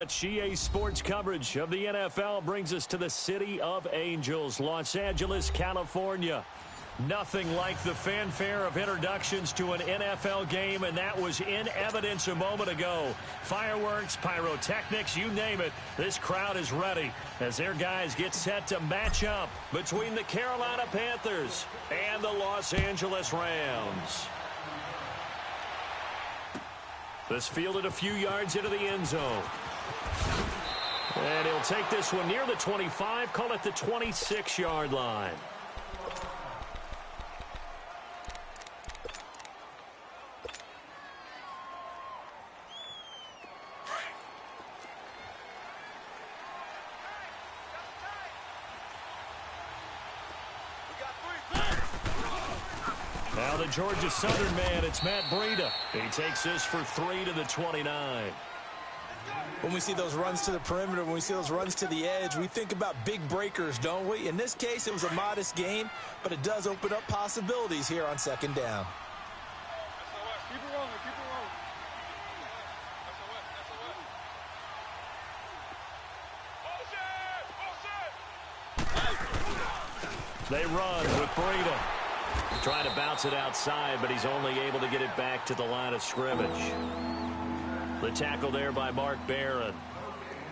GA Sports coverage of the NFL brings us to the City of Angels, Los Angeles, California. Nothing like the fanfare of introductions to an NFL game, and that was in evidence a moment ago. Fireworks, pyrotechnics, you name it. This crowd is ready as their guys get set to match up between the Carolina Panthers and the Los Angeles Rams. This fielded a few yards into the end zone. And he'll take this one near the 25, call it the 26-yard line. Now the Georgia Southern man, it's Matt Breida. He takes this for 3 to the 29. When we see those runs to the perimeter, when we see those runs to the edge, we think about big breakers, don't we? In this case, it was a modest gain, but it does open up possibilities here on second down. Keep it rolling, keep it rolling. They run with Breida. Trying to bounce it outside, but he's only able to get it back to the line of scrimmage. The tackle there by Mark Barron.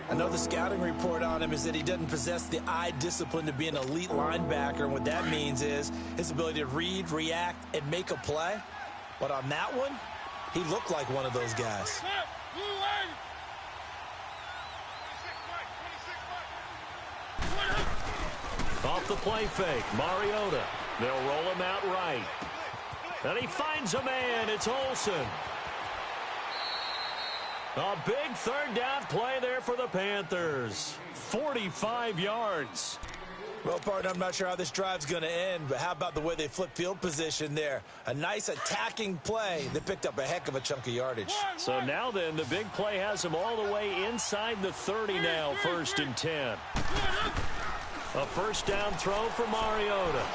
I know the scouting report on him is that he doesn't possess the eye discipline to be an elite linebacker, and what that means is his ability to read, react, and make a play. But on that one, he looked like one of those guys. Off the play fake, Mariota. They'll roll him out right. And he finds a man. It's Olsen. A big third down play there for the Panthers. 45 yards. Well, partner, I'm not sure how this drive's going to end, but how about the way they flip field position there? A nice attacking play. They picked up a heck of a chunk of yardage. So now then, the big play has them all the way inside the 30 now, 1st and 10. A first down throw for Mariota.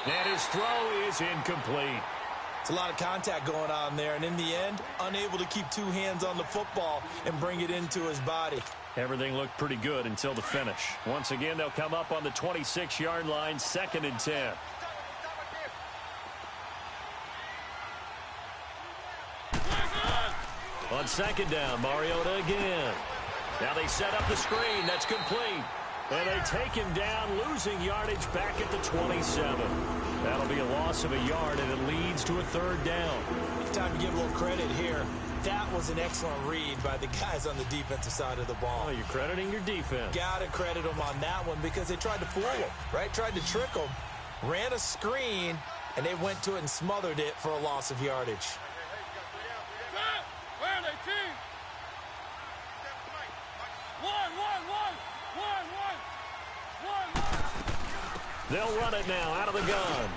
And his throw is incomplete. It's a lot of contact going on there, and in the end, unable to keep two hands on the football and bring it into his body. Everything looked pretty good until the finish. Once again, they'll come up on the 26-yard line, 2nd and 10. On second down, Mariota again. Now they set up the screen. That's complete. And they take him down, losing yardage back at the 27. That'll be a loss of a yard, and it leads to a 3rd down. Time to give a little credit here. That was an excellent read by the guys on the defensive side of the ball. Oh, you're crediting your defense. Got to credit them on that one because they tried to fool him, right? Tried to trick him. Ran a screen, and they went to it and smothered it for a loss of yardage. They'll run it now out of the gun.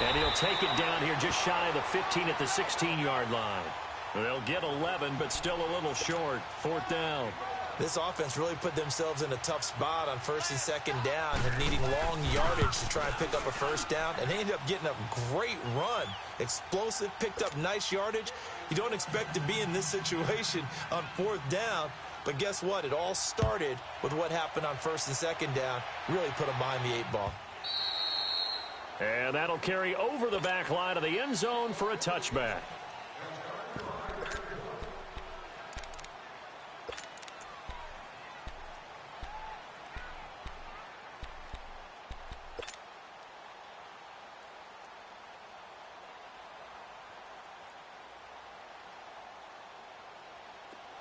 And he'll take it down here just shy of the 15 at the 16-yard line. They'll get 11, but still a little short. 4th down. This offense really put themselves in a tough spot on 1st and 2nd down and needing long yardage to try and pick up a 1st down. And they ended up getting a great run. Explosive, picked up nice yardage. You don't expect to be in this situation on 4th down. But guess what? It all started with what happened on 1st and 2nd down. Really put them behind the 8 ball. And that'll carry over the back line of the end zone for a touchback.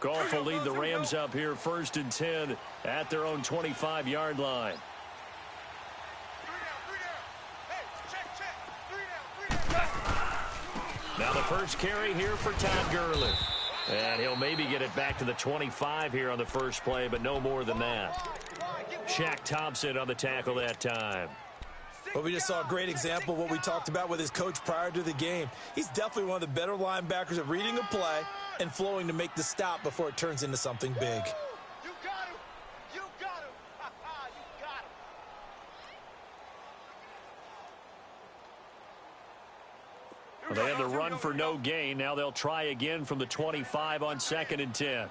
Goff will lead the Rams up here 1st and 10 at their own 25-yard line. Now the first carry here for Todd Gurley. And he'll maybe get it back to the 25 here on the first play, but no more than that. Shaq Thompson on the tackle that time. But we just saw a great example of what we talked about with his coach prior to the game. He's definitely one of the better linebackers at reading a play and flowing to make the stop before it turns into something big. You got him. You got him. You got him. Well, they had the run for no gain. Now they'll try again from the 25 on 2nd and 10.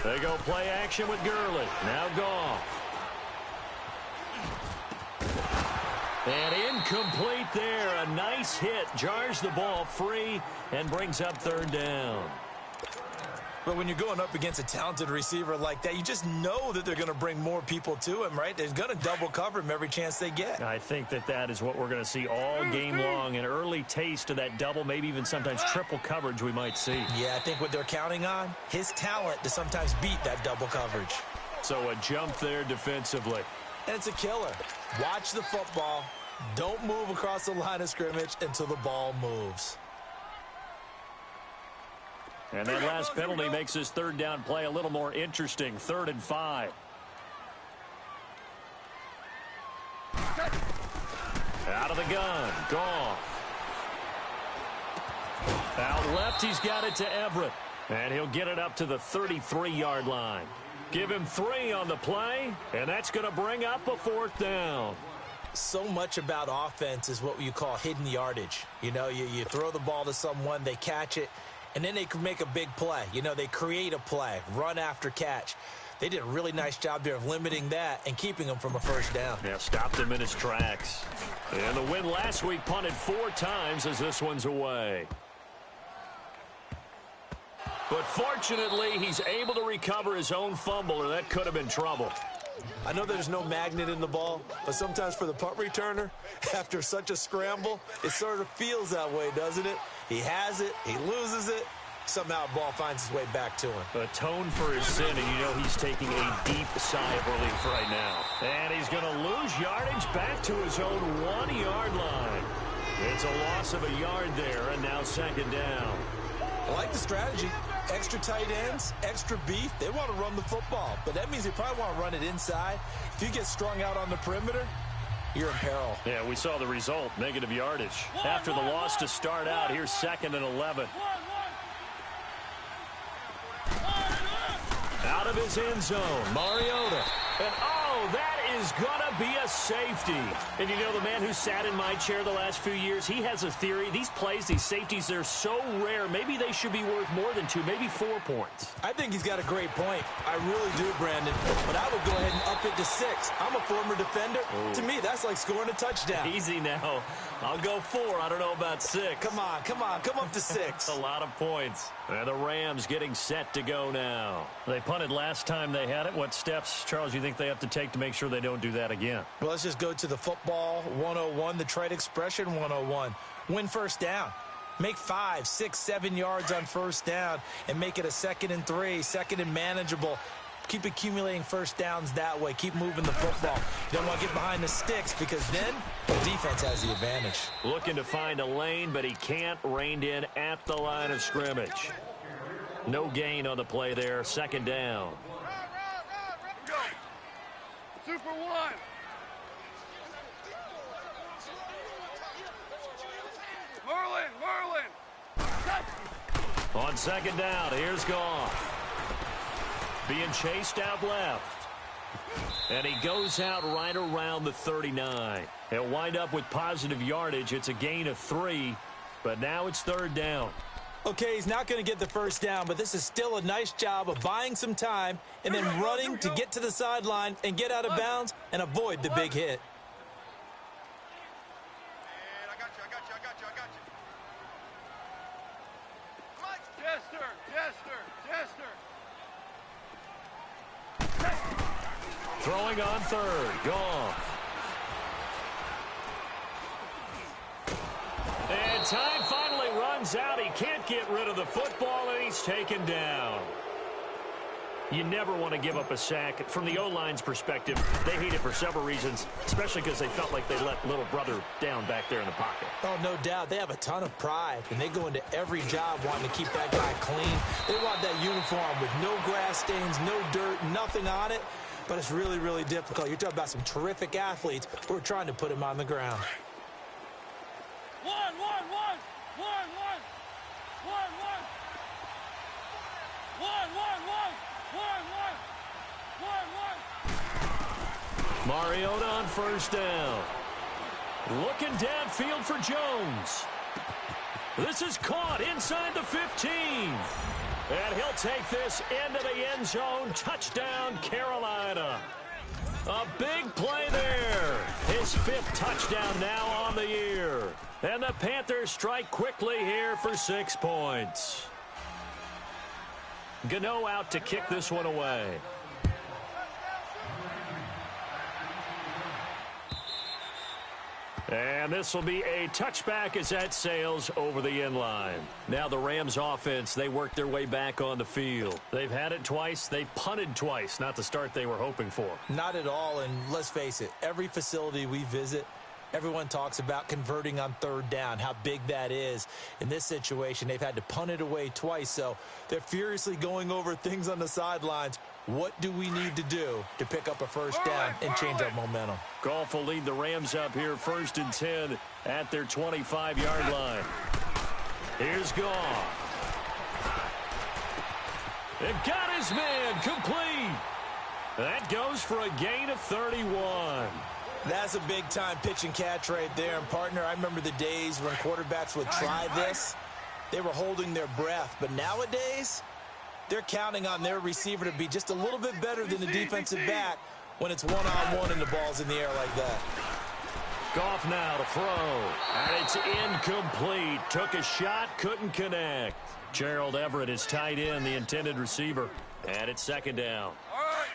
They go play action with Gurley. Now Goff. And incomplete there. A nice hit. Jars the ball free and brings up third down. But when you're going up against a talented receiver like that, you just know that they're going to bring more people to him, right? They're going to double cover him every chance they get. I think that is what we're going to see all game long. An early taste of that double, maybe even sometimes triple coverage we might see. Yeah, I think what they're counting on, his talent to sometimes beat that double coverage. So a jump there defensively. And it's a killer. Watch the football. Don't move across the line of scrimmage until the ball moves. And that last penalty makes this third down play a little more interesting. 3rd and 5. Out of the gun. Goff. Out left, he's got it to Everett. And he'll get it up to the 33-yard line. Give him 3 on the play, and that's going to bring up a 4th down. So much about offense is what you call hidden yardage. You know, you throw the ball to someone, they catch it, and then they can make a big play. You know, they create a play, run after catch. They did a really nice job there of limiting that and keeping him from a first down. Yeah, stopped him in his tracks. And the win last week punted 4 times as this one's away. But fortunately, he's able to recover his own fumble, or that could have been trouble. I know there's no magnet in the ball, but sometimes for the punt returner, after such a scramble, it sort of feels that way, doesn't it? He has it, he loses it, somehow the ball finds its way back to him. Atone for his sin, and you know he's taking a deep sigh of relief right now. And he's going to lose yardage back to his own 1-yard line. It's a loss of a yard there, and now 2nd down. I like the strategy. Extra tight ends, extra beef. They want to run the football, but that means they probably want to run it inside. If you get strung out on the perimeter, you're in peril. Yeah, we saw the result, negative yardage. After the loss to start out, here's 2nd and 11. Out of his end zone, Mariota. And that is going to be a safety. And you know, the man who sat in my chair the last few years, he has a theory. These plays, these safeties, they're so rare. Maybe they should be worth more than 2, maybe 4 points. I think he's got a great point. I really do, Brandon. But I would go ahead and up it to 6. I'm a former defender. Ooh. To me, that's like scoring a touchdown. Easy now. I'll go 4. I don't know about 6. Come on. Come up to 6. A lot of points. And the Rams getting set to go now. They punted last time they had it. What steps, Charles, you think they have to take to make sure they don't do that again? Well, let's just go to the football 101, the trade expression 101. Win first down. Make 5, 6, 7 yards on first down and make it a 2nd and 3, 2nd and manageable. Keep accumulating first downs that way. Keep moving the football. You don't want to get behind the sticks because then the defense has the advantage. Looking to find a lane, but he can't. Reined in at the line of scrimmage. No gain on the play there. 2nd down. Go. Super 1. Merlin. On 2nd down, here's Goff. Being chased out left. And he goes out right around the 39. He'll wind up with positive yardage. It's a gain of 3, but now it's 3rd down. Okay, he's not going to get the first down, but this is still a nice job of buying some time and then running to get to the sideline and get out of bounds and avoid the big hit. And I got you. Jester. Throwing on 3rd. Goff. And time finally runs out. He can't get rid of the football, and he's taken down. You never want to give up a sack. From the O-line's perspective, they hate it for several reasons, especially because they felt like they let little brother down back there in the pocket. Oh, no doubt. They have a ton of pride, and they go into every job wanting to keep that guy clean. They want that uniform with no grass stains, no dirt, nothing on it. But it's really, really difficult. You're talking about some terrific athletes who are trying to put him on the ground. One. Mariota on 1st down. Looking downfield for Jones. This is caught inside the 15. And he'll take this into the end zone. Touchdown, Carolina. A big play there. His 5th touchdown now on the year. And the Panthers strike quickly here for 6 points. Gano out to kick this one away. And this will be a touchback as that sails over the end line. Now the Rams offense, they work their way back on the field. They've had it twice. They've punted twice. Not the start they were hoping for. Not at all, and let's face it, every facility we visit, everyone talks about converting on 3rd down, how big that is. In this situation, they've had to punt it away twice, so they're furiously going over things on the sidelines. What do we need to do to pick up a 1st down and change our momentum? Goff will lead the Rams up here 1st and 10 at their 25-yard line. Here's Goff. And got his man complete. That goes for a gain of 31. That's a big-time pitch and catch right there. And, partner, I remember the days when quarterbacks would try this. They were holding their breath. But nowadays, they're counting on their receiver to be just a little bit better than the defensive back when it's one-on-one and the ball's in the air like that. Goff now to throw. And it's incomplete. Took a shot, couldn't connect. Gerald Everett is tight end, the intended receiver. And it's 2nd down.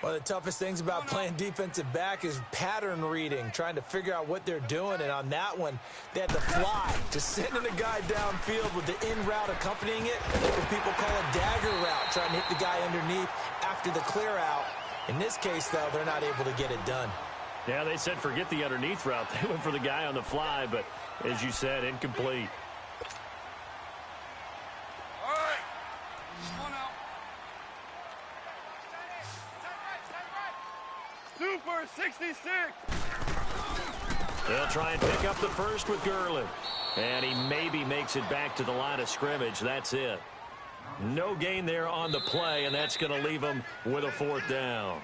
One of the toughest things about playing defensive back is pattern reading, trying to figure out what they're doing. And on that one, they had to fly, just sending a guy downfield with the in route accompanying it, what people call a dagger route, trying to hit the guy underneath after the clear out. In this case, though, they're not able to get it done. Yeah, they said forget the underneath route. They went for the guy on the fly, but as you said, incomplete. Super 66. They'll try and pick up the 1st with Gurley. And he maybe makes it back to the line of scrimmage. That's it. No gain there on the play, and that's going to leave him with a 4th down.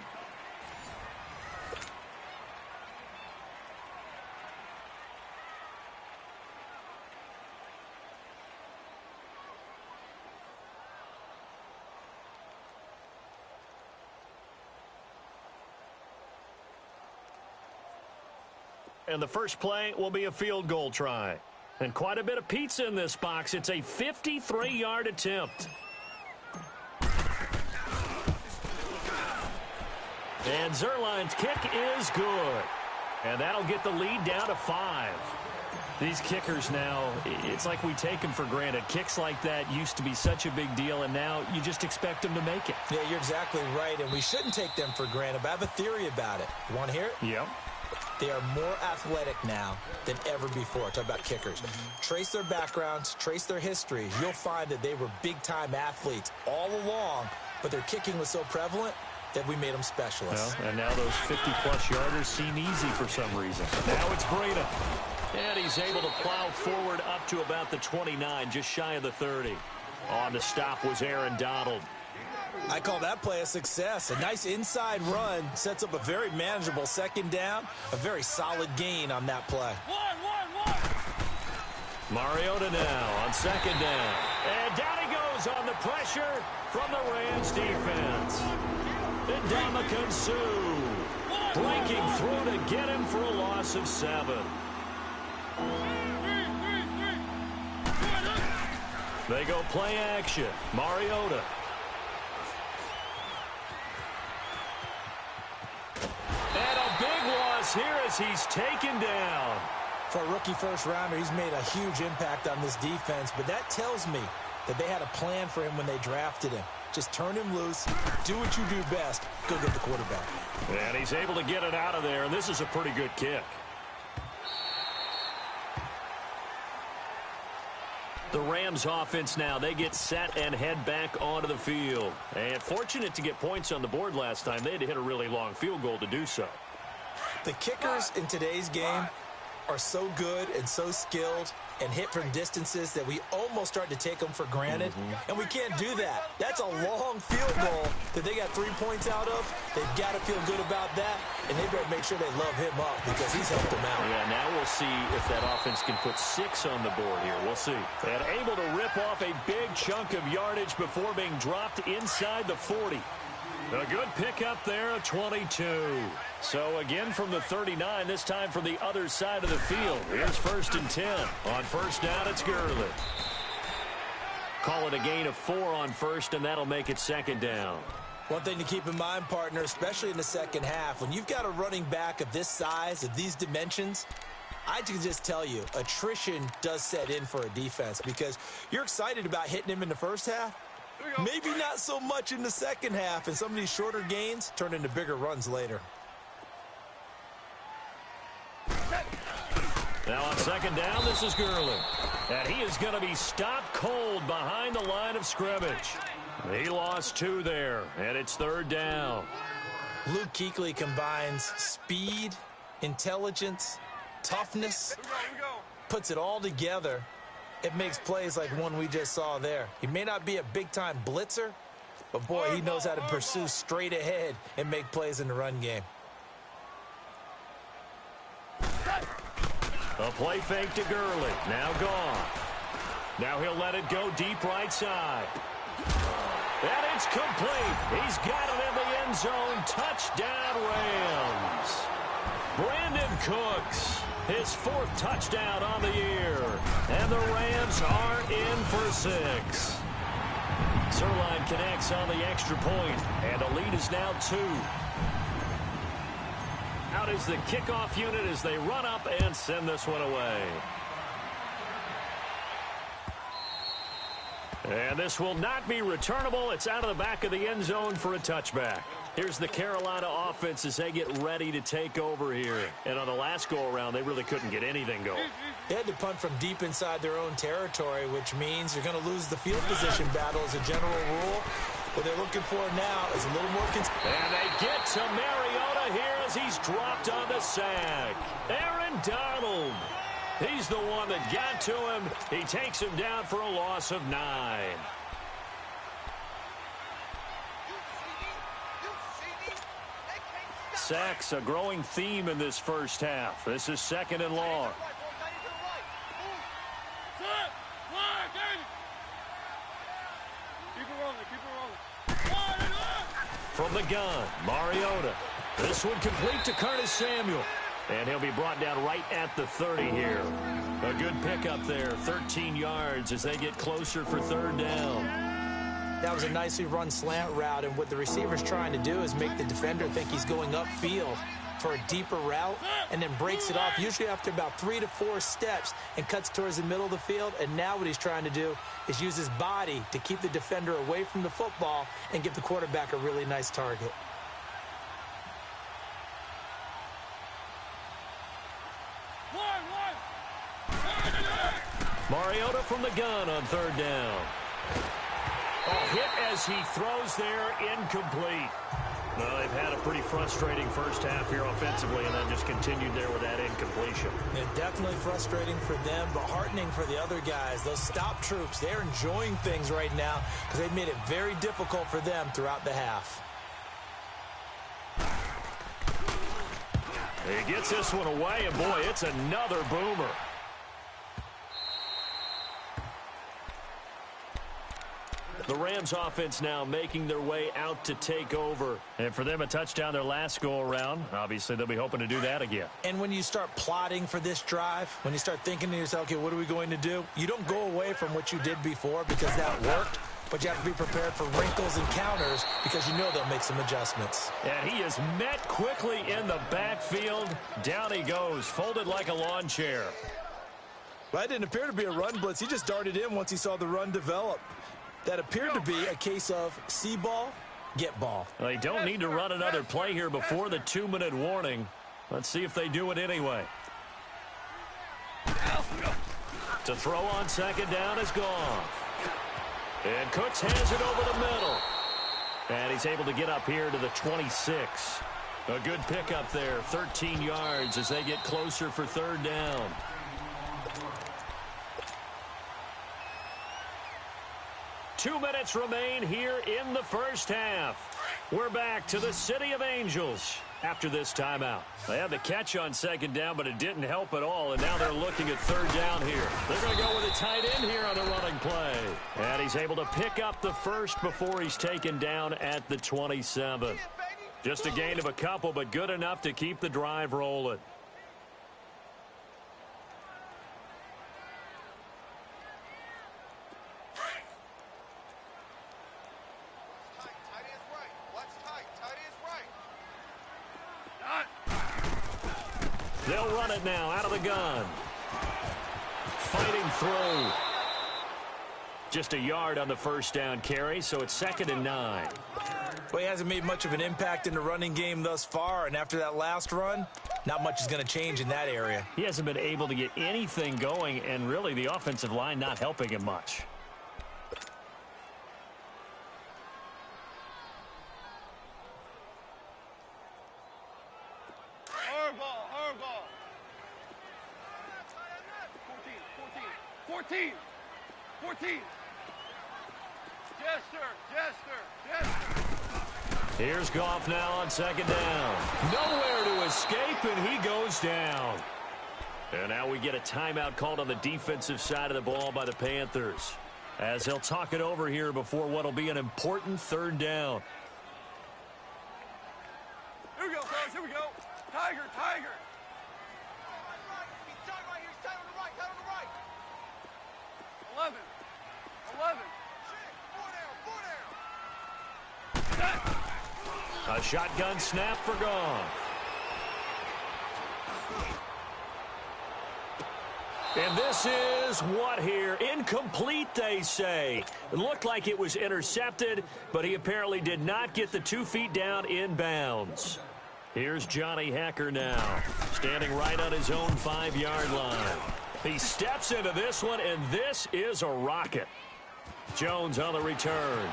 And the first play will be a field goal try. And quite a bit of pizza in this box. It's a 53-yard attempt. And Zerline's kick is good. And that'll get the lead down to 5. These kickers now, it's like we take them for granted. Kicks like that used to be such a big deal, and now you just expect them to make it. Yeah, you're exactly right, and we shouldn't take them for granted, but I have a theory about it. You want to hear it? Yep. They are more athletic now than ever before. Talk about kickers. Trace their backgrounds, trace their history. You'll find that they were big-time athletes all along, but their kicking was so prevalent that we made them specialists. Well, and now those 50-plus yarders seem easy for some reason. Now it's Breida. And he's able to plow forward up to about the 29, just shy of the 30. On the stop was Aaron Donald. I call that play a success. A nice inside run sets up a very manageable 2nd down. A very solid gain on that play. Mariota now on 2nd down. And down he goes on the pressure from the Rams defense. And Ndamukong Suh breaking through to get him for a loss of 7. They go play action. Mariota. And a big loss here as he's taken down. For a rookie first-rounder, he's made a huge impact on this defense, but that tells me that they had a plan for him when they drafted him. Just turn him loose, do what you do best, go get the quarterback. And he's able to get it out of there, and this is a pretty good kick. The Rams offense now, they get set and head back onto the field. And fortunate to get points on the board last time. They had to hit a really long field goal to do so. The kickers in today's game are so good and so skilled, and hit from distances that we almost start to take them for granted. And we can't do that. That's a long field goal that they got 3 points out of. They've got to feel good about that, and they better make sure they love him up because he's helped them out. Yeah, now we'll see if that offense can put 6 on the board here. We'll see. And able to rip off a big chunk of yardage before being dropped inside the 40. A good pickup there, a 22. So again from the 39, this time from the other side of the field. Here's 1st and 10. On first down, it's Gurley. Call it a gain of 4 on first, and that'll make it 2nd down. One thing to keep in mind, partner, especially in the second half, when you've got a running back of this size, of these dimensions, I can just tell you, attrition does set in for a defense because you're excited about hitting him in the first half. Maybe not so much in the second half, and some of these shorter gains turn into bigger runs later. Now on 2nd down, this is Gurley. And he is going to be stopped cold behind the line of scrimmage. He lost 2 there, and it's 3rd down. Luke Kuechly combines speed, intelligence, toughness, puts it all together. It makes plays like one we just saw there. He may not be a big-time blitzer, but, boy, he knows how to pursue straight ahead and make plays in the run game. A play fake to Gurley. Now gone. Now he'll let it go deep right side. And it's complete. He's got it in the end zone. Touchdown, Rams. Brandon Cooks, his 4th touchdown on the year. And the Rams are in for 6. Zerline connects on the extra point, and the lead is now 2. Out is the kickoff unit as they run up and send this one away. And this will not be returnable. It's out of the back of the end zone for a touchback. Here's the Carolina offense as they get ready to take over here. And on the last go-around, they really couldn't get anything going. They had to punt from deep inside their own territory, which means you're going to lose the field position battle as a general rule. What they're looking for now is a little more... And they get to Mariota here as he's dropped on the sack. Aaron Donald. He's the one that got to him. He takes him down for a loss of 9. Sacks, a growing theme in this first half. This is 2nd and long. From the gun, Mariota. This one complete to Curtis Samuel. And he'll be brought down right at the 30 here. A good pickup there, 13 yards as they get closer for 3rd down. That was a nicely run slant route, and what the receiver's trying to do is make the defender think he's going upfield for a deeper route and then breaks it off, usually after about 3 to 4 steps, and cuts towards the middle of the field. And now what he's trying to do is use his body to keep the defender away from the football and give the quarterback a really nice target. Mariota from the gun on 3rd down. A hit as he throws there, incomplete. Well, they've had a pretty frustrating first half here offensively, and then just continued there with that incompletion. Yeah, definitely frustrating for them, but heartening for the other guys. Those stop troops, they're enjoying things right now because they've made it very difficult for them throughout the half. He gets this one away, and boy, it's another boomer. The Rams offense now making their way out to take over. And for them, a touchdown their last go-around. Obviously, they'll be hoping to do that again. And when you start plotting for this drive, when you start thinking to yourself, okay, what are we going to do? You don't go away from what you did before because that worked. But you have to be prepared for wrinkles and counters because you know they'll make some adjustments. And he is met quickly in the backfield. Down he goes, folded like a lawn chair. Well, that didn't appear to be a run blitz. He just darted in once he saw the run develop. That appeared to be a case of see ball, get ball. Well, they don't need to run another play here before the 2-minute warning. Let's see if they do it anyway. To throw on 2nd down is gone. And Cooks has it over the middle. And he's able to get up here to the 26. A good pickup there, 13 yards as they get closer for 3rd down. 2 minutes remain here in the first half. We're back to the City of Angels after this timeout. They had the catch on second down, but it didn't help at all, and now they're looking at third down here. They're going to go with a tight end here on the running play. And he's able to pick up the first before he's taken down at the 27. Just a gain of a couple, but good enough to keep the drive rolling. They'll run it now out of the gun. Fighting through. Just a yard on the first down carry, so it's 2nd and 9. Well, he hasn't made much of an impact in the running game thus far, and after that last run, not much is going to change in that area. He hasn't been able to get anything going, and really the offensive line not helping him much. Hardball. 14. Jester. Here's Goff now on second down. Nowhere to escape, and he goes down. And now we get a timeout called on the defensive side of the ball by the Panthers, as they'll talk it over here before what will be an important third down. Here we go, fellas. Here we go. Tiger. He's tight right here. He's tight on the right. 11. Four down. A shotgun snap for Goff. And this is what here? Incomplete, they say. It looked like it was intercepted, but he apparently did not get the 2 feet down in bounds. Here's Johnny Hacker now, standing right on his own 5-yard line. He steps into this one, and this is a rocket. Jones on the return.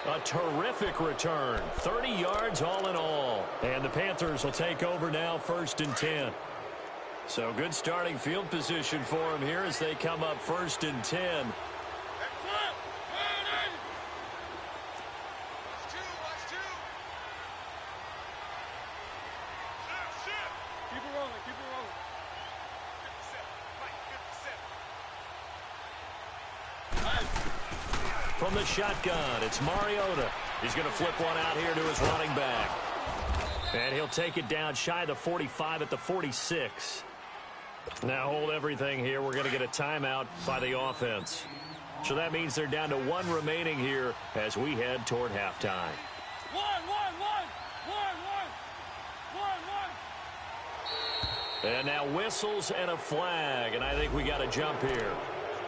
A terrific return. 30 yards all in all. And the Panthers will take over now, 1st and 10. So good starting field position for them here as they come up 1st and 10. From the shotgun, it's Mariota. He's going to flip one out here to his running back. And he'll take it down shy of the 45 at the 46. Now hold everything here. We're going to get a timeout by the offense. So that means they're down to 1 remaining here as we head toward halftime. And now whistles and a flag, and I think we got a jump here.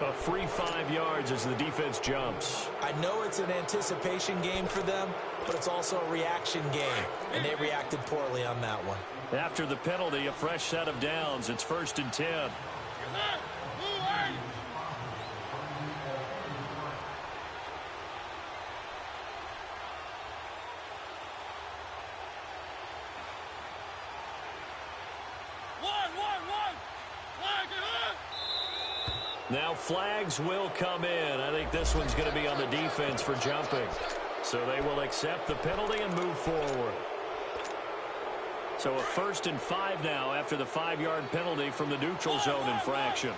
A free 5 yards as the defense jumps. I know it's an anticipation game for them, but it's also a reaction game, and they reacted poorly on that one. After the penalty, a fresh set of downs. It's 1st and 10. Now flags will come in. I think this one's going to be on the defense for jumping. So they will accept the penalty and move forward. So a 1st and 5 now after the 5-yard penalty from the neutral zone infraction.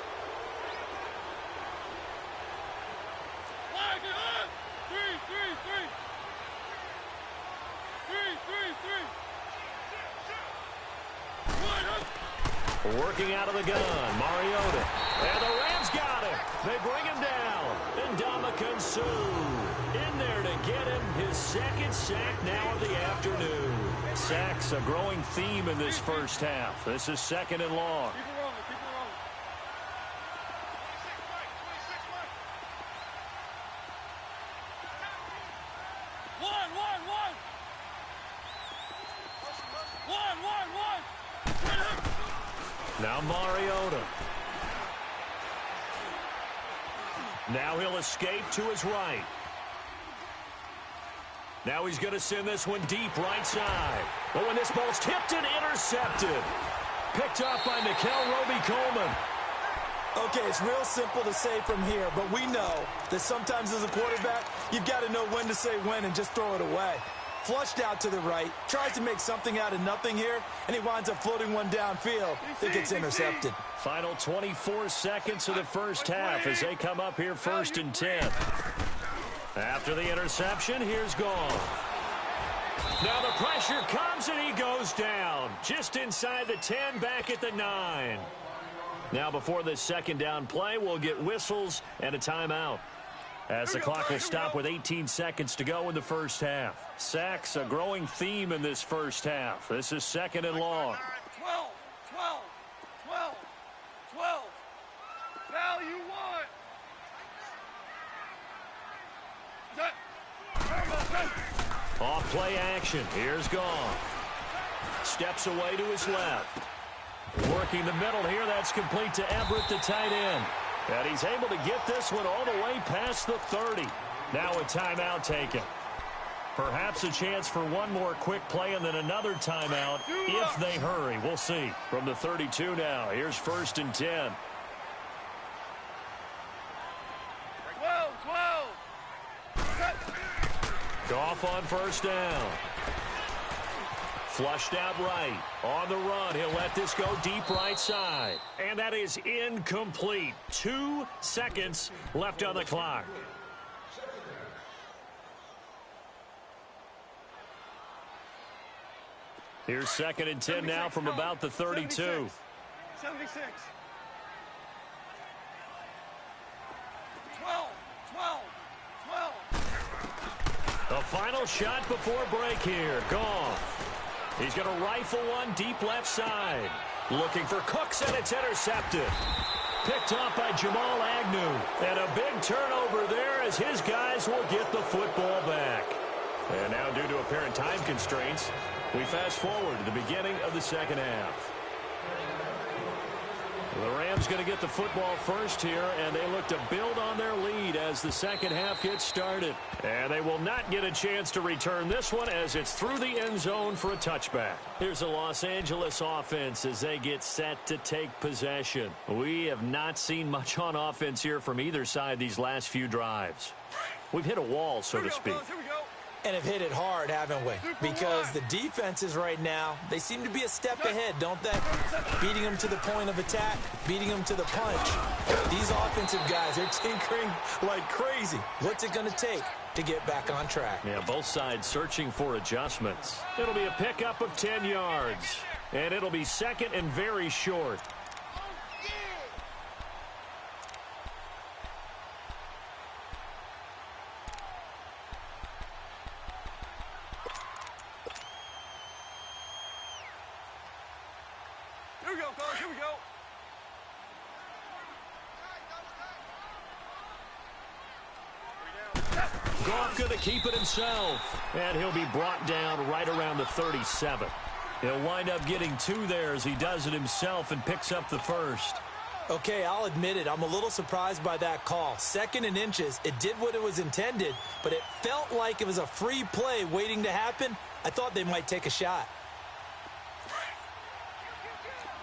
Working out of the gun, Mariota. And the Rams got him. They bring him down. And Ndamukong Suh in there to get him his 2nd sack now of the afternoon. Sacks a growing theme in this first half. This is 2nd and long. Now Mariota. Now he'll escape to his right. Now he's going to send this one deep right side. But when this ball's tipped and intercepted. Picked up by Nickel Roby-Coleman. Okay, it's real simple to say from here, but we know that sometimes as a quarterback, you've got to know when to say when and just throw it away. Flushed out to the right, tries to make something out of nothing here, and he winds up floating one downfield that gets intercepted. Final 24 seconds of the first half as they come up here 1st and 10. After the interception, here's Goff. Now the pressure comes and he goes down. Just inside the 10, back at the 9. Now before this second down play, we'll get whistles and a timeout. As the clock will stop with 18 seconds to go in the first half. Sacks a growing theme in this first half. This is 2nd and long. 12, 12, 12, 12. Now you want. Off play action. Here's Goff. Steps away to his left. Working the middle here. That's complete to Everett, the tight end. And he's able to get this one all the way past the 30. Now a timeout taken. Perhaps a chance for one more quick play and then another timeout if they hurry. We'll see. From the 32 now. Here's 1st and 10. 12. Goff on 1st down. Flushed out right. On the run, he'll let this go deep right side. And that is incomplete. 2 seconds left on the clock. Here's 2nd and 10 now from about the 32. 76. 12, 12, 12. The final shot before break here. Goff. He's going to rifle one deep left side. Looking for Cooks, and it's intercepted. Picked off by Jamal Agnew. And a big turnover there as his guys will get the football back. And now, due to apparent time constraints, we fast forward to the beginning of the second half. The Rams going to get the football first here, and they look to build on their lead as the second half gets started. And they will not get a chance to return this one as it's through the end zone for a touchback. Here's the Los Angeles offense as they get set to take possession. We have not seen much on offense here from either side these last few drives. We've hit a wall, so to speak. And have hit it hard, haven't we? Because the defenses right now, they seem to be a step ahead, don't they? Beating them to the point of attack, beating them to the punch. These offensive guys, they're tinkering like crazy. What's it going to take to get back on track? Yeah, both sides searching for adjustments. It'll be a pickup of 10 yards. And it'll be 2nd and very short. Here we go, fellas. Here we go. Goff going to keep it himself. And he'll be brought down right around the 37. He'll wind up getting 2 there as he does it himself and picks up the first. Okay, I'll admit it. I'm a little surprised by that call. 2nd and inches. It did what it was intended, but it felt like it was a free play waiting to happen. I thought they might take a shot.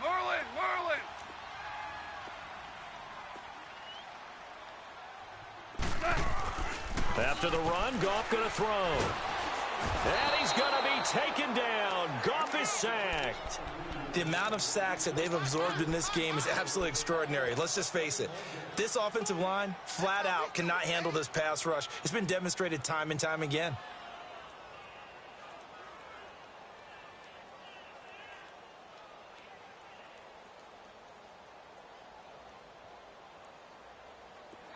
Merlin, Merlin. After the run, Goff going to throw. And he's going to be taken down. Goff is sacked. The amount of sacks that they've absorbed in this game is absolutely extraordinary. Let's just face it. This offensive line, flat out, cannot handle this pass rush. It's been demonstrated time and time again.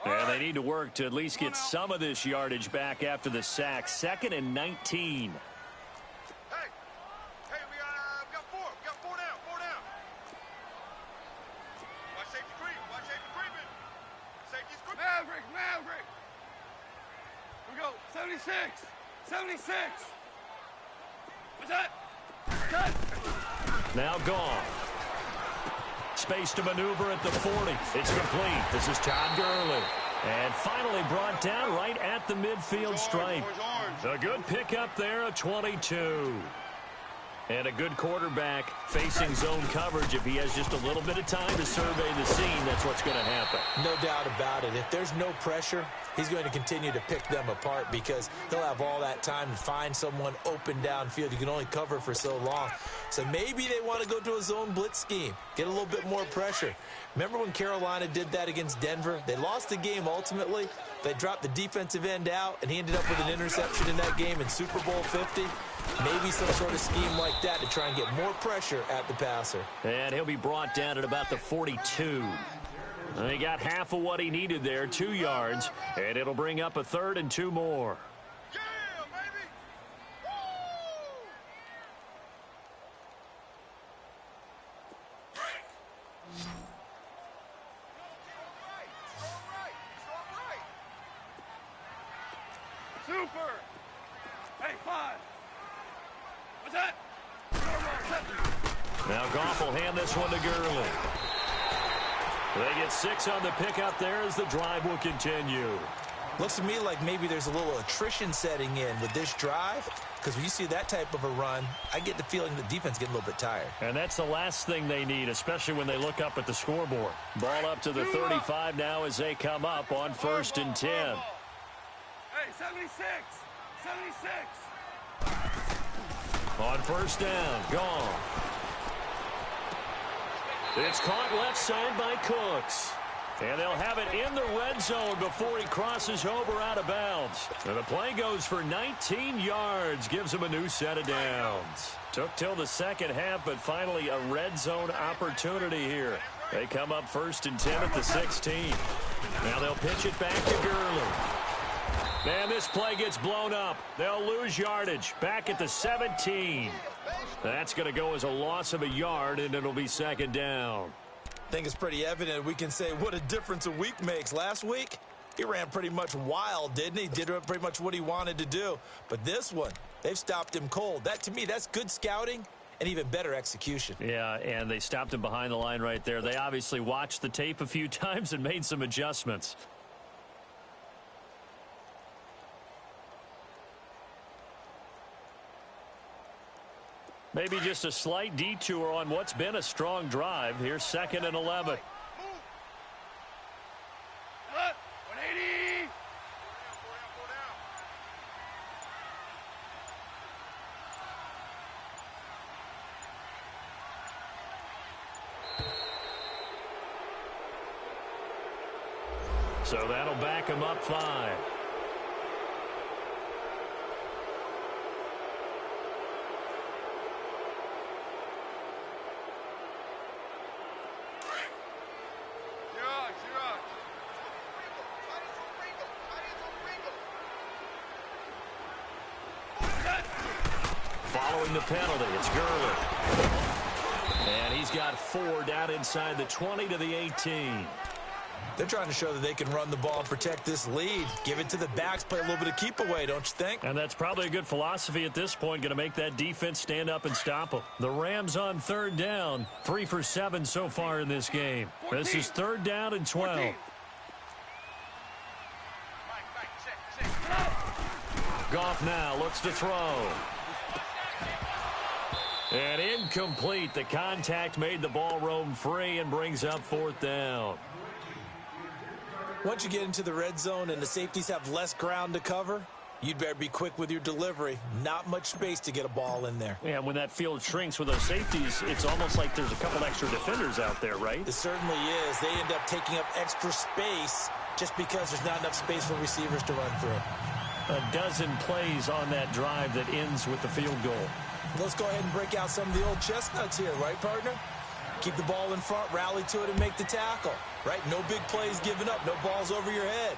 And they need to work to at least get some of this yardage back after the sack. 2nd and 19. Hey, we got 4. We got 4 down. 4 down. Watch safety creep. Watch safety creeping. Safety's creeping. Maverick. Here we go. 76. 76. What's that? Cut. Now Goff. Space to maneuver at the 40. It's complete. This is Todd Gurley. And finally brought down right at the midfield stripe. A good pickup there, a 22. And a good quarterback facing zone coverage. If he has just a little bit of time to survey the scene, that's what's going to happen. No doubt about it. If there's no pressure, he's going to continue to pick them apart because he'll have all that time to find someone open downfield. You can only cover for so long. So maybe they want to go to a zone blitz scheme, get a little bit more pressure. Remember when Carolina did that against Denver? They lost the game ultimately. They dropped the defensive end out, and he ended up with an interception in that game in Super Bowl 50. Maybe some sort of scheme like that to try and get more pressure at the passer. And he'll be brought down at about the 42. And he got half of what he needed there, 2 yards, and it'll bring up a 3rd and 2 more. Yeah, baby! Woo! Super! Hey, 5! What's that? Now Goff will hand this one to Gurley. They get 6 on the pickup there as the drive will continue. Looks to me like maybe there's a little attrition setting in with this drive, because when you see that type of a run, I get the feeling the defense getting a little bit tired. And that's the last thing they need, especially when they look up at the scoreboard. Ball up to the 35 now as they come up on 1st and 10. Hey, 76! 76! On 1st down, gone. It's caught left side by Cooks. And they'll have it in the red zone before he crosses over out of bounds. And the play goes for 19 yards, gives him a new set of downs. Took till the second half, but finally a red zone opportunity here. They come up 1st and 10 at the 16. Now they'll pitch it back to Gurley. And this play gets blown up. They'll lose yardage back at the 17. That's going to go as a loss of a yard, and it'll be 2nd down. I think it's pretty evident we can say what a difference a week makes. Last week, he ran pretty much wild, didn't he? Did pretty much what he wanted to do. But this one, they've stopped him cold. That, to me, that's good scouting and even better execution. Yeah, and they stopped him behind the line right there. They obviously watched the tape a few times and made some adjustments. Maybe just a slight detour on what's been a strong drive. Here's 2nd and 11. 180! So that'll back him up 5. Following the penalty, it's Gurley. And he's got 4 down inside the 20 to the 18. They're trying to show that they can run the ball and protect this lead. Give it to the backs, play a little bit of keep away, don't you think? And that's probably a good philosophy at this point, going to make that defense stand up and stop them. The Rams on 3rd down, 3 for 7 so far in this game. This is 3rd down and 12. Goff now looks to throw. And incomplete. The contact made the ball roam free and brings up 4th down. Once you get into the red zone and the safeties have less ground to cover, you'd better be quick with your delivery. Not much space to get a ball in there. Yeah, when that field shrinks with those safeties, it's almost like there's a couple extra defenders out there, right? It certainly is. They end up taking up extra space just because there's not enough space for receivers to run through. A dozen plays on that drive that ends with the field goal. Let's go ahead and break out some of the old chestnuts here, right, partner? Keep the ball in front, rally to it, and make the tackle, right? No big plays given up, no balls over your head.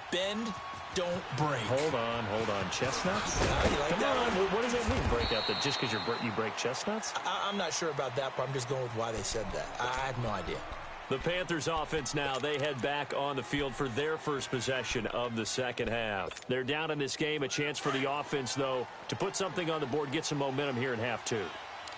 Bend, don't break. Hold on. Chestnuts? You like Come that? on, what does that mean, break out? That just because you break chestnuts? I'm not sure about that, but I'm just going with why they said that. I have no idea. The Panthers offense now, they head back on the field for their first possession of the second half. They're down in this game, a chance for the offense, though, to put something on the board, get some momentum here in half 2.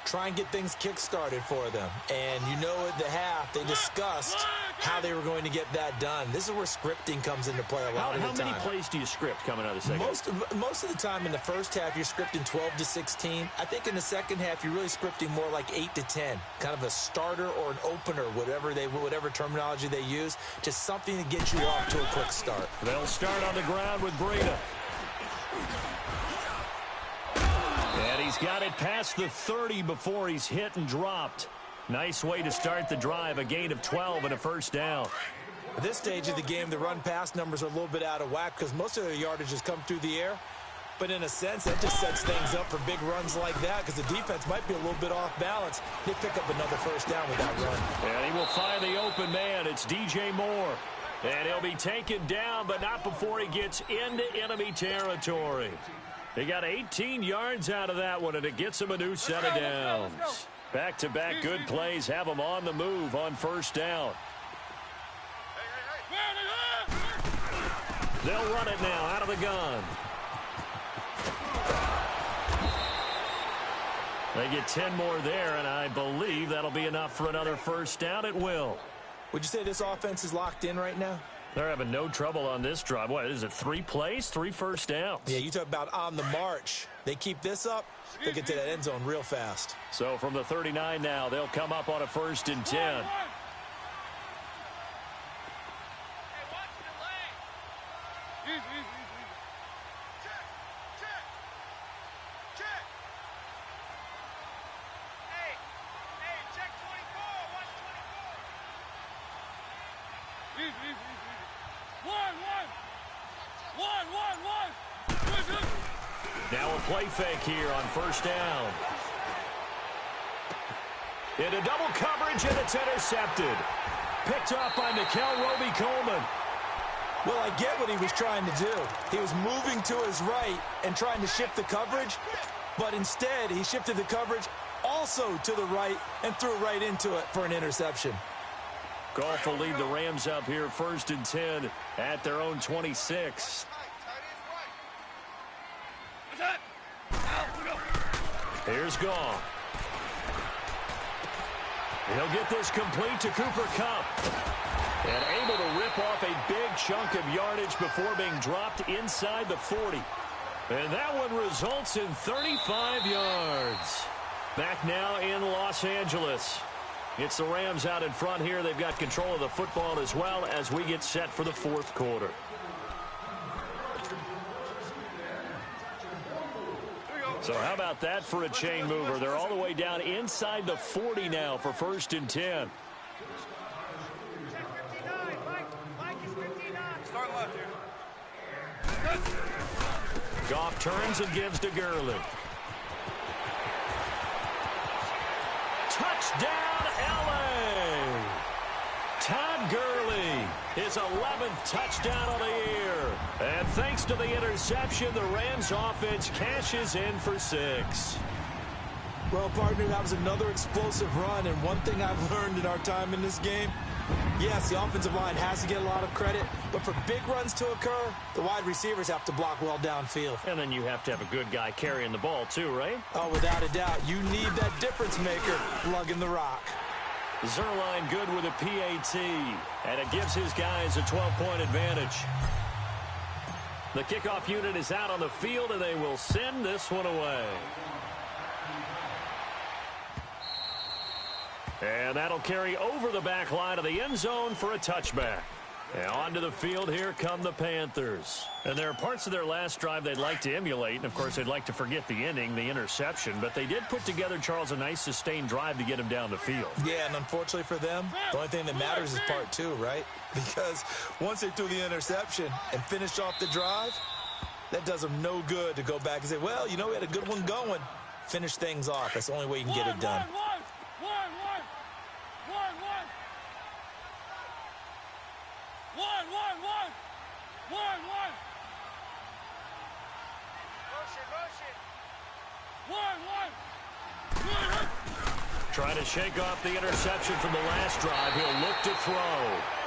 Try and get things kick-started for them. And you know at the half, they discussed how they were going to get that done. This is where scripting comes into play a lot of the time. How many plays do you script coming out of the second? Most of the time in the first half, you're scripting 12 to 16. I think in the second half, you're really scripting more like 8 to 10, kind of a starter or an opener, whatever terminology they use, just something to get you off to a quick start. They'll start on the ground with Breida. And he's got it past the 30 before he's hit and dropped. Nice way to start the drive, a gain of 12 and a first down. At this stage of the game, the run-pass numbers are a little bit out of whack because most of their yardage has come through the air. But in a sense, that just sets things up for big runs like that because the defense might be a little bit off balance. They pick up another first down with that run. And he will find the open man. It's DJ Moore. And he'll be taken down, but not before he gets into enemy territory. He got 18 yards out of that one, and it gets him a new set of downs. Back-to-back good plays have him on the move on first down. They'll run it now out of the gun. They get 10 more there, and I believe that'll be enough for another first down. It will. Would you say this offense is locked in right now? They're having no trouble on this drive. What is it, 3 plays, 3 first downs? Yeah, you talk about on the march. They keep this up, they'll get to that end zone real fast. So from the 39 now, they'll come up on a 1st and 10. Now a play fake here on first down. Into double coverage, and it's intercepted. Picked up by Nickel Roby-Coleman. Well, I get what he was trying to do. He was moving to his right and trying to shift the coverage, but instead he shifted the coverage also to the right and threw right into it for an interception. Goff will lead the Rams up here 1st and 10 at their own 26. Here's Goff. He'll get this complete to Cooper Kupp. And able to rip off a big chunk of yardage before being dropped inside the 40. And that one results in 35 yards. Back now in Los Angeles. It's the Rams out in front here. They've got control of the football as well as we get set for the 4th quarter. So how about that for a chain mover? They're all the way down inside the 40 now for 1st and 10. Goff turns and gives to Gurley. Touchdown, L.A. Todd Gurley, his 11th touchdown of the year. And thanks to the interception, the Rams offense cashes in for 6. Well, partner, that was another explosive run, and one thing I've learned in our time in this game, yes, the offensive line has to get a lot of credit, but for big runs to occur, the wide receivers have to block well downfield. And then you have to have a good guy carrying the ball too, right? Oh, without a doubt. You need that difference maker lugging the rock. Zerline good with a PAT, and it gives his guys a 12-point advantage. The kickoff unit is out on the field, and they will send this one away. And that'll carry over the back line of the end zone for a touchback. And onto the field, here come the Panthers. And there are parts of their last drive they'd like to emulate. And, of course, they'd like to forget the ending, the interception. But they did put together, Charles, a nice sustained drive to get him down the field. Yeah, and unfortunately for them, the only thing that matters is part 2, right? Because once they threw the interception and finished off the drive, that does them no good to go back and say, well, you know, we had a good one going. Finish things off. That's the only way you can get it done. Trying to shake off the interception from the last drive. He'll look to throw.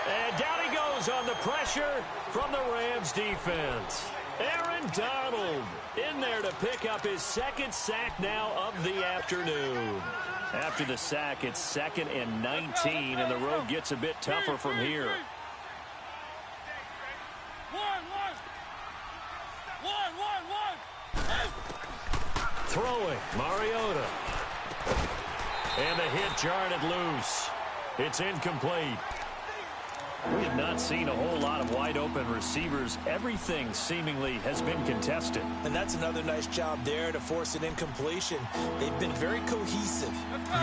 And down he goes on the pressure from the Rams defense. Aaron Donald in there to pick up his second sack now of the afternoon. After the sack, it's 2nd and 19, and the road gets a bit tougher from here. Throwing, Mariota. And the hit jarred it loose. It's incomplete. We have not seen a whole lot of wide-open receivers. Everything seemingly has been contested. And that's another nice job there to force an incompletion. They've been very cohesive,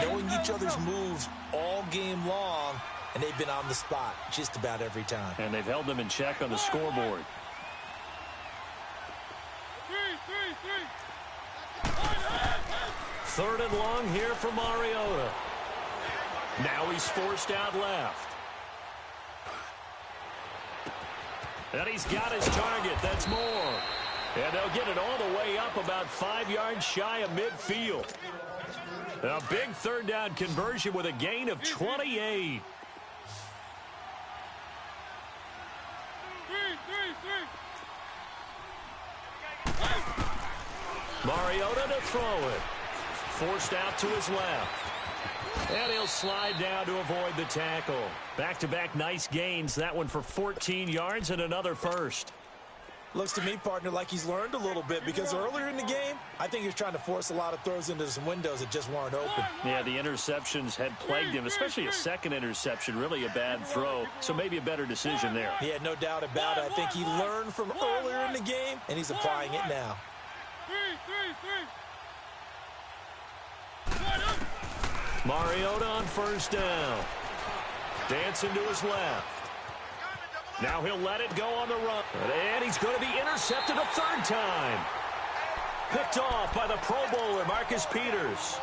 knowing each other's moves all game long, and they've been on the spot just about every time. And they've held them in check on the scoreboard. 3rd and long here for Mariota. Now he's forced out left. And he's got his target. That's more. And they'll get it all the way up about 5 yards shy of midfield. A big 3rd down conversion with a gain of 28. Mariota to throw it. Forced out to his left. And he'll slide down to avoid the tackle. Back-to-back nice gains. That one for 14 yards and another first. Looks to me, partner, like he's learned a little bit, because earlier in the game, I think he was trying to force a lot of throws into some windows that just weren't open. Yeah, the interceptions had plagued him, especially a second interception, really a bad throw, so maybe a better decision there. Yeah, no doubt about it. I think he learned from earlier in the game, and he's applying it now. Mariota on 1st down. Dancing to his left. Now he'll let it go on the run. And he's going to be intercepted a 3rd time. Picked off by the Pro Bowler, Marcus Peters.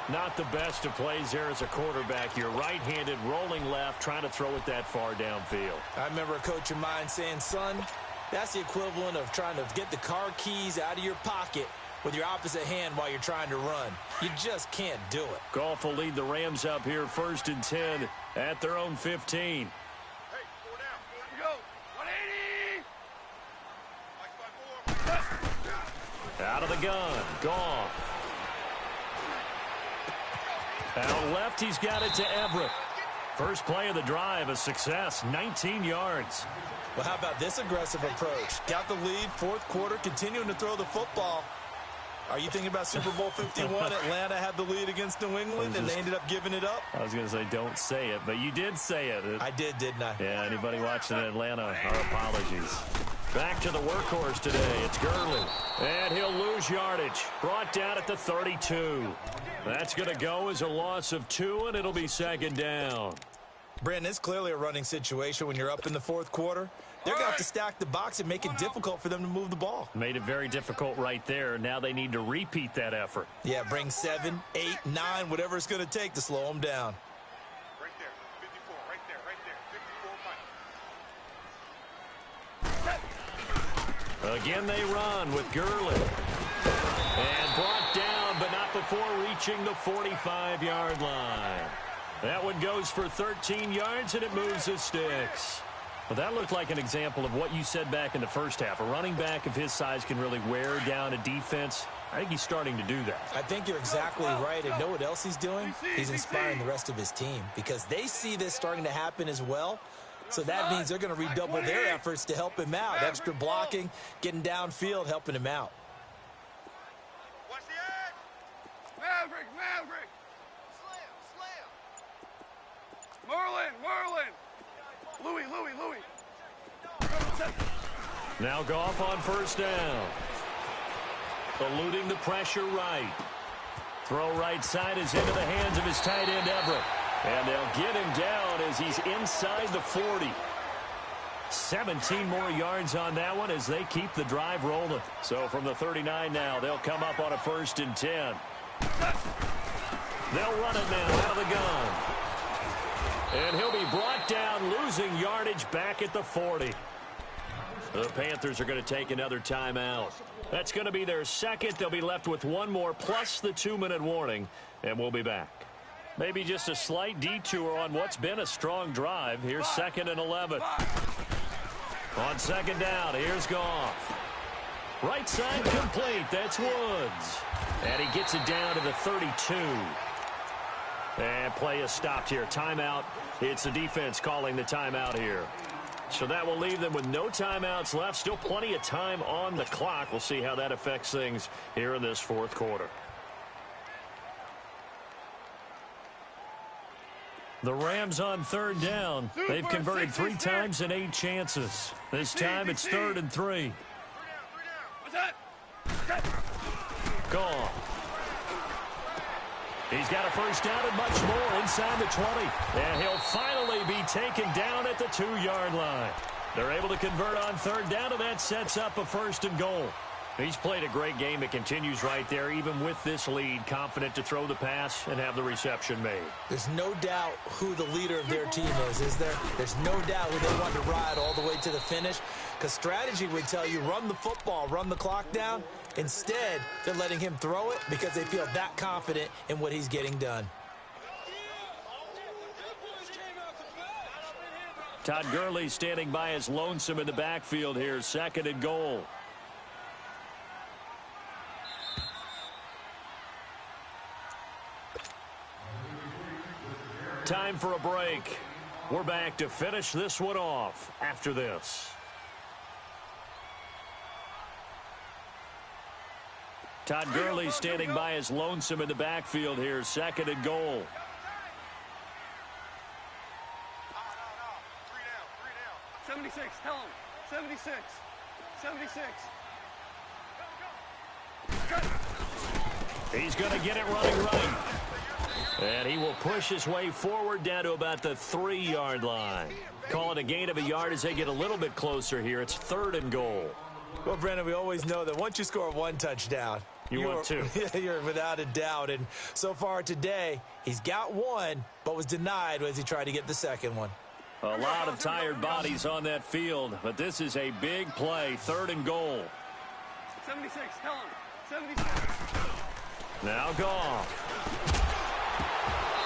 Not the best of plays there as a quarterback. You're right-handed, rolling left, trying to throw it that far downfield. I remember a coach of mine saying, son, that's the equivalent of trying to get the car keys out of your pocket with your opposite hand while you're trying to run. You just can't do it. Goff will lead the Rams up here 1st and 10 at their own 15. Hey, 4 down. Here we go. 180. Out of the gun. Goff. Out left, he's got it to Everett. First play of the drive, a success, 19 yards. Well, how about this aggressive approach? Got the lead, 4th quarter, continuing to throw the football. Are you thinking about Super Bowl 51? Atlanta had the lead against New England, and they ended up giving it up? I was going to say don't say it, but you did say it. I did, didn't I? Yeah, anybody watching in Atlanta, our apologies. Back to the workhorse today. It's Gurley. And he'll lose yardage. Brought down at the 32. That's going to go as a loss of 2, and it'll be 2nd down. Brandon, it's clearly a running situation when you're up in the 4th quarter. They're going to have to stack the box and make it difficult for them to move the ball. Made it very difficult right there. Now they need to repeat that effort. Yeah, bring 7, 8, 9, whatever it's going to take to slow them down. Right there. 54. Right there. 54. Again, they run with Gurley. And brought down, but not before reaching the 45-yard line. That one goes for 13 yards, and it moves the sticks. Well, that looked like an example of what you said back in the first half. A running back of his size can really wear down a defense. I think he's starting to do that. I think you're exactly right. And know what else he's doing? He's inspiring the rest of his team because they see this starting to happen as well. So that means they're going to redouble their efforts to help him out. Extra blocking, getting downfield, helping him out. Watch the edge. Maverick. Marlin. Louis. Now Goff on 1st down. Eluding the pressure right. Throw right side is into the hands of his tight end Everett. And they'll get him down as he's inside the 40. 17 more yards on that one as they keep the drive rolling. So from the 39 now, they'll come up on a 1st and 10. They'll run it now out of the gun. And he'll be brought down, losing yardage back at the 40. The Panthers are going to take another timeout. That's going to be their second. They'll be left with one more plus the 2-minute warning, and we'll be back. Maybe just a slight detour on what's been a strong drive. Here's 2nd and 11. On 2nd down, here's Goff. Right side complete. That's Woods. And he gets it down to the 32. And play is stopped here. Timeout. It's the defense calling the timeout here. So that will leave them with no timeouts left. Still plenty of time on the clock. We'll see how that affects things here in this fourth quarter. The Rams on third down. They've converted 3 times in 8 chances. This time it's 3rd and 3. Gone. He's got a first down and much more inside the 20. And he'll finally be taken down at the 2-yard line. They're able to convert on third down, and that sets up a 1st and goal. He's played a great game. It continues right there, even with this lead, confident to throw the pass and have the reception made. There's no doubt who the leader of their team is there? There's no doubt who they want to ride all the way to the finish, because strategy would tell you run the football, run the clock down. Instead, they're letting him throw it because they feel that confident in what he's getting done. Todd Gurley standing by as lonesome in the backfield here, 2nd and goal. Time for a break. We're back to finish this one off after this. Todd Gurley standing by as lonesome in the backfield here, 2nd and goal. 76, tell him. 76. 76. He's going to get it running right. And he will push his way forward down to about the 3-yard line. Call it a gain of a yard as they get a little bit closer here. It's 3rd and goal. Well, Brandon, we always know that once you score 1 touchdown, you want 2. You're without a doubt. And so far today, he's got 1, but was denied as he tried to get the 2nd one. A lot of tired bodies on that field, but this is a big play. 3rd and goal. 76, tell him. 76. Now Goff.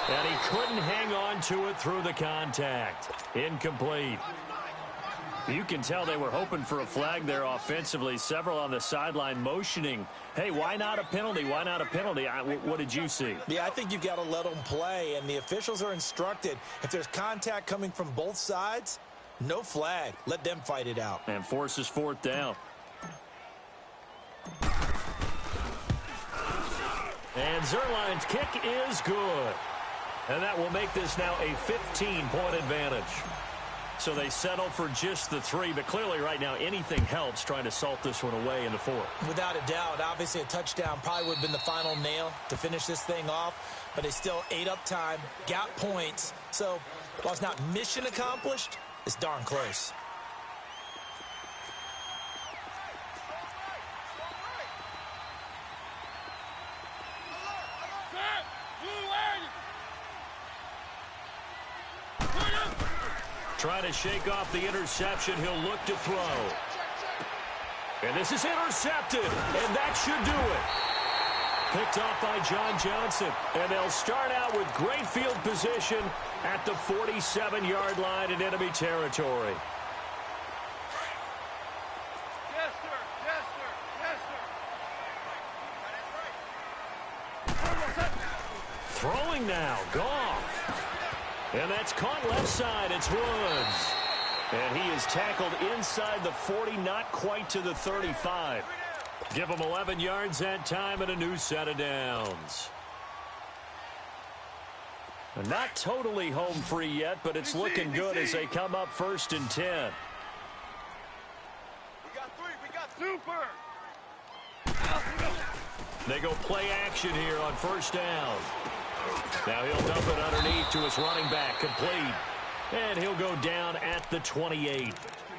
And he couldn't hang on to it through the contact. Incomplete. You can tell they were hoping for a flag there offensively. Several on the sideline motioning. Hey, why not a penalty? Why not a penalty? What did you see? Yeah, I think you've got to let them play, and the officials are instructed. If there's contact coming from both sides, no flag. Let them fight it out. And forces 4th down. And Zerline's kick is good. And that will make this now a 15-point advantage. So they settle for just the 3, but clearly right now anything helps trying to salt this one away in the 4th. Without a doubt, obviously a touchdown probably would have been the final nail to finish this thing off, but they still ate up time, got points. So while it's not mission accomplished, it's darn close. Trying to shake off the interception. He'll look to throw. And this is intercepted. And that should do it. Picked off by John Johnson. And they'll start out with great field position at the 47-yard line in enemy territory. Yes, sir. Yes, sir. Yes, sir. Throwing now. Goff. And that's caught left side. It's Woods. And he is tackled inside the 40, not quite to the 35. Give him 11 yards that time and a new set of downs. Not totally home free yet, but it's looking good as they come up 1st and 10. We got 3. We got super. They go play action here on 1st down. Now he'll dump it underneath to his running back, complete. And he'll go down at the 28.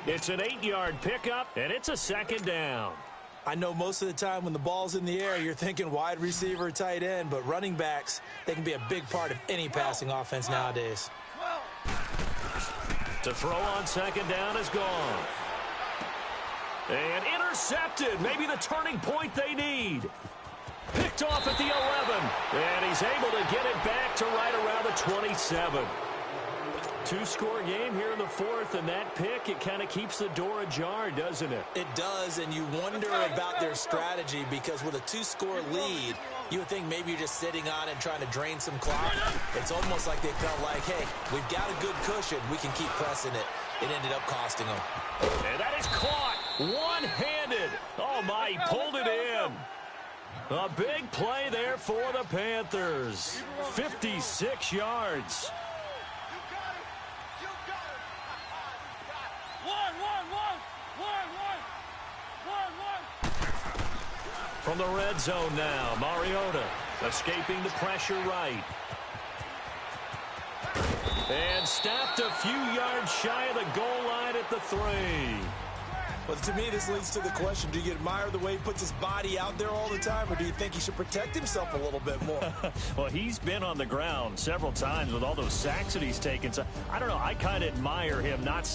It's an 8-yard pickup, and it's a 2nd down. I know most of the time when the ball's in the air, you're thinking wide receiver, tight end, but running backs, they can be a big part of any passing offense nowadays. To throw on 2nd down is gone. And intercepted, maybe the turning point they need. Picked off at the 11, and he's able to get it back to right around the 27. two-score game here in the fourth, and that pick, it kind of keeps the door ajar, doesn't it? It does, and you wonder about their strategy because with a two-score lead, you would think maybe you're just sitting on it and trying to drain some clock. It's almost like they felt like, hey, we've got a good cushion. We can keep pressing it. It ended up costing them. And that is caught one-handed. Oh, my, he pulled it in. A big play there for the Panthers. 56 yards. From the red zone now, Mariota escaping the pressure right. And stopped a few yards shy of the goal line at the 3. Well, to me, this leads to the question, do you admire the way he puts his body out there all the time, or do you think he should protect himself a little bit more? Well, he's been on the ground several times with all those sacks that he's taken. So, I don't know, I kind of admire him not